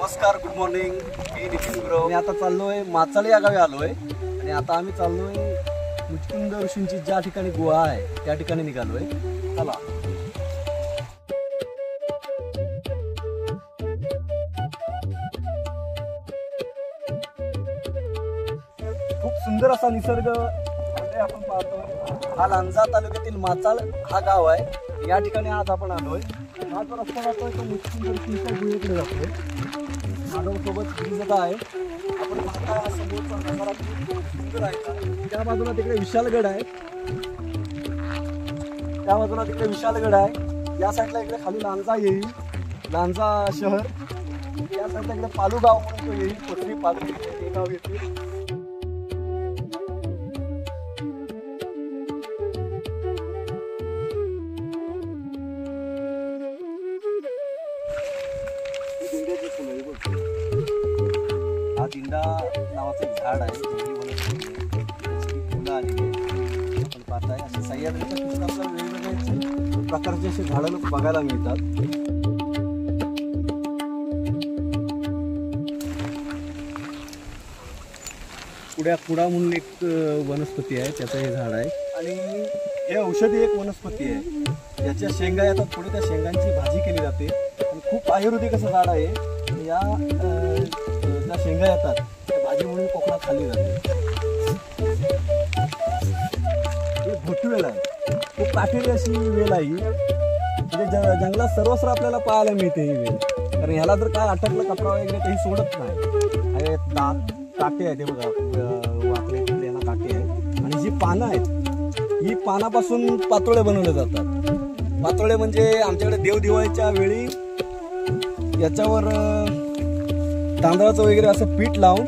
नमस्कार, good morning. मी नितीन गुरव. मी आता चाललोय माचाळे या गावी आलोय आणि आता आम्ही चाललोय मुचकुंद ऋषींची ज्या ठिकाणी गुहा आहे त्या ठिकाणी निघालोय. चला. खूप सुंदर असा निसर्ग आपण पाहतोय. हा लांजा तालुक्यातील माचाळ हा गाव आहे. या ठिकाणी आज आपण आलोय. हा जो रस्ता जातोय तो मुचकुंद ऋषींच्या गुहेकडे जातोय. माझ्यासोबत गिरिजदा आहे. आपण पाहता समोरचा नजारा खूप सुंदर आहे. त्या बाजूला तिकडे विशालगड आहे. त्या बाजूला तिकडे विशालगड आहे. या साईडला इकडे खाली लांजा येईल, लांजा शहर. या साईडला इकडे पालू गाव म्हणून तो येईल, पत्री पालू हे गाव येतील. हा दिंडा नावाचं एक झाड आहे. फुलं आलेली आहे. आपण पाहताय असे सह्याद्रीच्या पुस्तकाला वेगवेगळे प्रकारचे असे झाडं बघायला मिळतात. कुडा म्हणून एक वनस्पती आहे, त्याचं हे झाड आहे. आणि हे औषधी एक वनस्पती आहे. याच्या शेंगा येतात, पुढे त्या शेंगांची भाजी केली जाते. आणि खूप आयुर्वेदिक असं झाड आहे. या ज्या शेंगा येतात त्या भाजी म्हणून कोकणात खाल्ली जाते. ही भोटवेल आहे. खूप काटेरी अशी वेल आहे. म्हणजे जंगलात सर्वस्व आपल्याला पाहायला मिळते ही वेल. कारण ह्याला जर काय अटकलं कपडा वगैरे काही सोडत नाही. काटे आहे ते बघा, वाकडे यांना काटे आहेत. आणि जी पानं आहेत ही पानापासून पातोळे बनवले जातात. पातोळे म्हणजे आमच्याकडे देवदिवाळीच्या वेळी याच्यावर तांदळाचं वगैरे असं पीठ लावून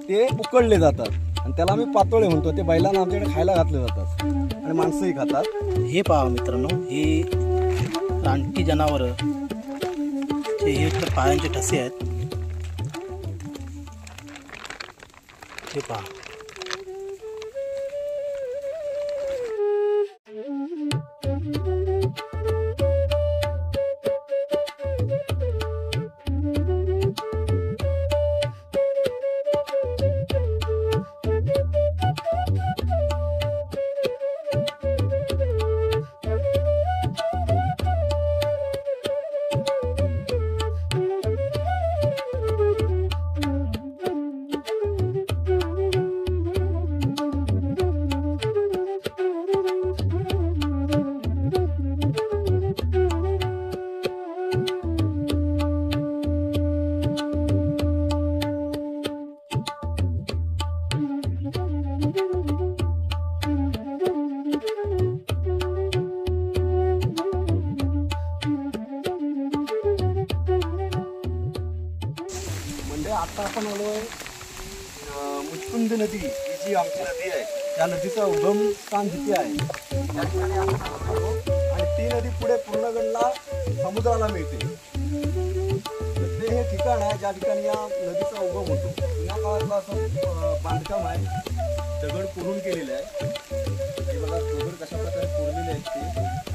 ते उकळले जातात आणि त्याला आम्ही पातोळे म्हणतो. ते बैलांना आमच्याकडे खायला घातले जातात आणि माणसंही खातात. हे पहा मित्रांनो, हे रानटी जनावर हे पायांचे ठसे आहेत. हे पहा. आता आपण आलोय मुचकुंद नदी, ही जी आमची नदी आहे त्या नदीचा उगम स्थान जिथे आहे त्या ठिकाणी आपण आलो. आणि ती नदी पुढे पूर्णगडला समुद्राला मिळते. ते हे ठिकाण आहे ज्या ठिकाणी या नदीचा उगम होतो. या काळातला असं बांधकाम आहे, दगड कोरून केलेले आहे. हे बघा दगड कशा प्रकारे कोरलेले आहेत ते.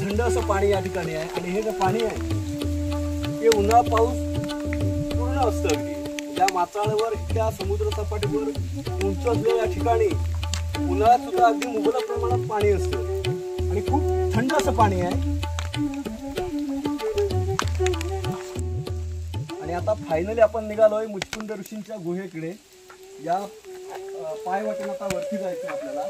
थंड असं पाणी या ठिकाणी आहे. आणि हे जे पाणी आहे ते उन्हाळा पाऊस पूर्ण असतं. अगदी त्या माचाळवर इतक्या समुद्र सपाटीवर उंच असलेल्या ठिकाणी उन्हाळ्यात सुद्धा अगदी मुबलक प्रमाणात पाणी असतं आणि खूप थंड असं पाणी आहे. आणि आता फायनली आपण निघालोय मुचकुंद ऋषींच्या गुहेकडे. या पायवाटेने आता वरती जायचं आपल्याला.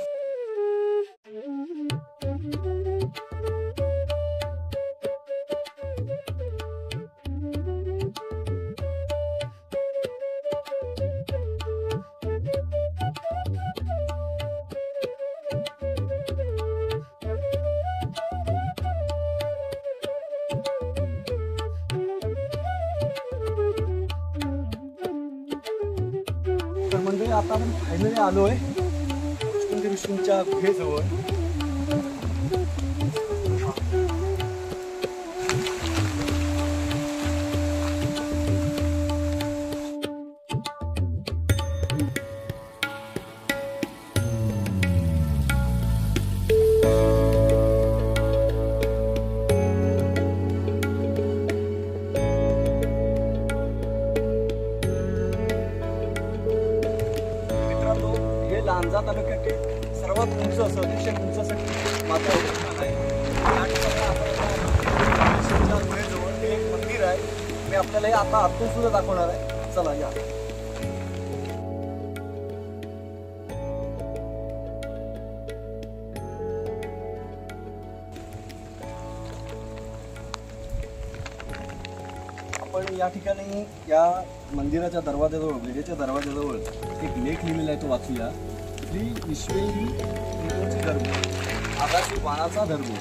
तर म्हणजे आता आपण फायनली आलोय मुचकुंद ऋषींच्या गुहेजवळ. औंढा तालुक्यातील सर्वात उंच असं अतिशय उंच असं माता देवस्थान आहे. या ठिकाणी आपण गुहेजवळ हे एक मंदिर आहे. मी आपल्याला हे आता आतून सुद्धा दाखवणार आहे. चला या. आपण या ठिकाणी या मंदिराच्या दरवाजाजवळ वेगेच्या दरवाजाजवळ एक लेख लिहिलेला आहे, तो वाचूया. श्री विश्वेरी हिंदूंची धर्म, आगाशी वाणाचा धर्म,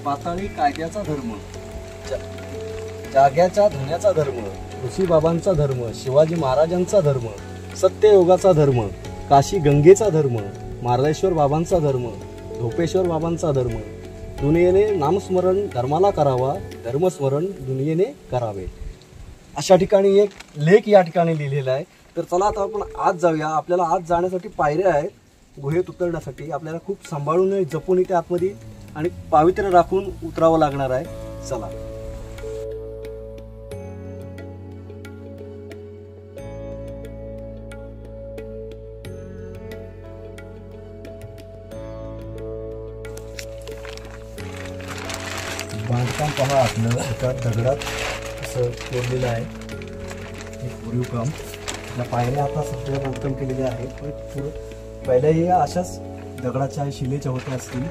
पाताळी कायद्याचा धर्म, जाग्याच्या धन्याचा धर्म, ऋषीबाबांचा धर्म, शिवाजी महाराजांचा धर्म, सत्ययोगाचा धर्म, काशी गंगेचा धर्म, मार्लेश्वर बाबांचा धर्म, धोपेश्वर बाबांचा धर्म, दुनियेने नामस्मरण धर्माला करावा, धर्मस्मरण दुनियेने करावे. अशा ठिकाणी एक लेख या ठिकाणी लिहिलेला आहे. तर चला आता आपण आत जाऊया. आपल्याला आत जाण्यासाठी पायऱ्या आहेत. गुहेत उतरण्यासाठी आपल्याला खूप सांभाळून जपून इथे आतमध्ये आणि पावित्र्य राखून उतरावं लागणार आहे. चला. बांधकाम पहा, आपलं एका दगडात असं कोरलेलं आहे. एक कोरीव काम. या पायऱ्या आता सगळ्या बांधकाम केलेले आहे. पण पुढं पहिल्याही अशाच दगडाच्या शिलेच्या होत्या असतील.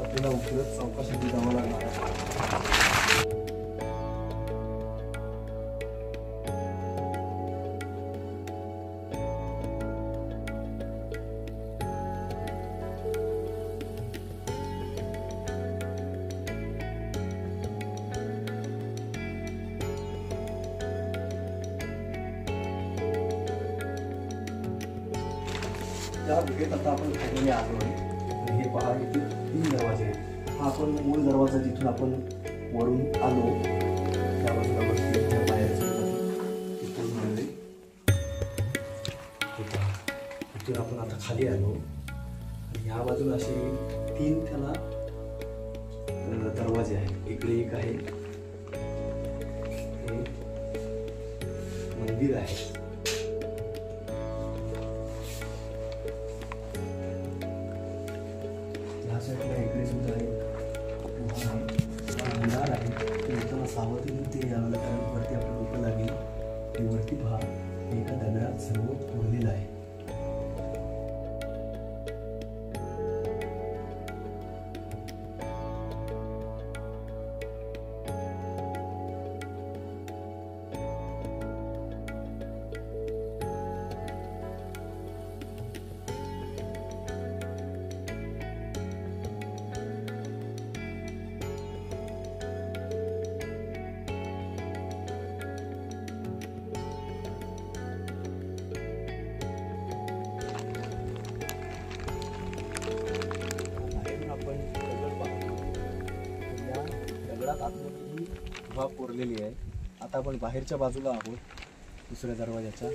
आपल्याला उतरत चौकशीसाठी जावं लागणार आहे. त्या गुहेत आता आपण खाली आलो आहे. आणि हे पहा, इथे 3 दरवाजे आहेत. हा आपण मूळ दरवाजा जिथून आपण वरून आलो त्या बाजूला वरती तिथून मिळाले. तिथून आपण आता खाली आलो आणि ह्या बाजूला असे 3 त्याला दरवाजे आहेत. इकडे एक आहे, हे मंदिर आहे. इकडे सुद्धा मिनार आहे. येताना सावधीने ते यावं, कारण वरती आपलं डोकं लागेल. ते वरती पहा, एका दगडात सर्व कोरलेलं आहे. आतमध्ये गुहा कोरलेली आहे. आता आपण बाहेरच्या बाजूला आहोत, दुसऱ्या दरवाजाच्या.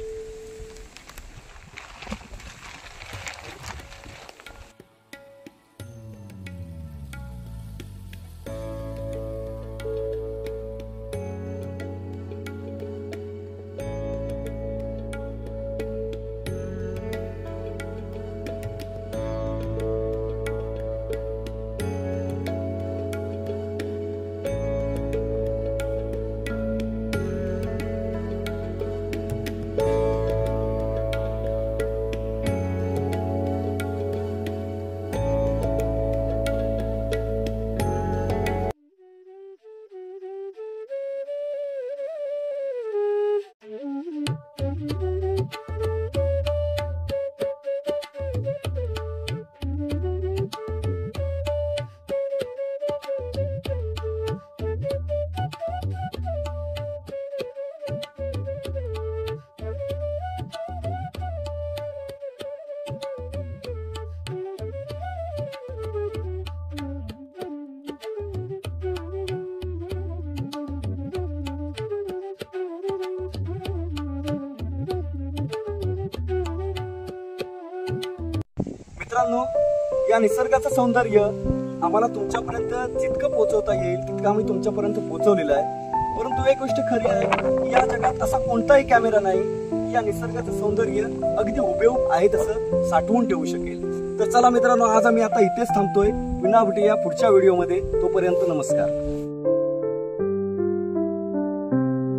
मित्रांनो, या निसर्गाचं सौंदर्य आम्हाला तुमच्यापर्यंत जितकं पोहोचवता येईल तितकं आम्ही तुमच्यापर्यंत पोहोचवलेलं आहे. परंतु एक गोष्ट खरी आहे की या जगात असा कोणताही कॅमेरा नाही या निसर्गाचं सौंदर्य अगदी हुबेहूब आहे तसं साठवून ठेवू शकेल. तर चला मित्रांनो, आज आम्ही आता इथेच थांबतोय. पुन्हा भेटूया पुढच्या व्हिडिओमध्ये. तोपर्यंत नमस्कार.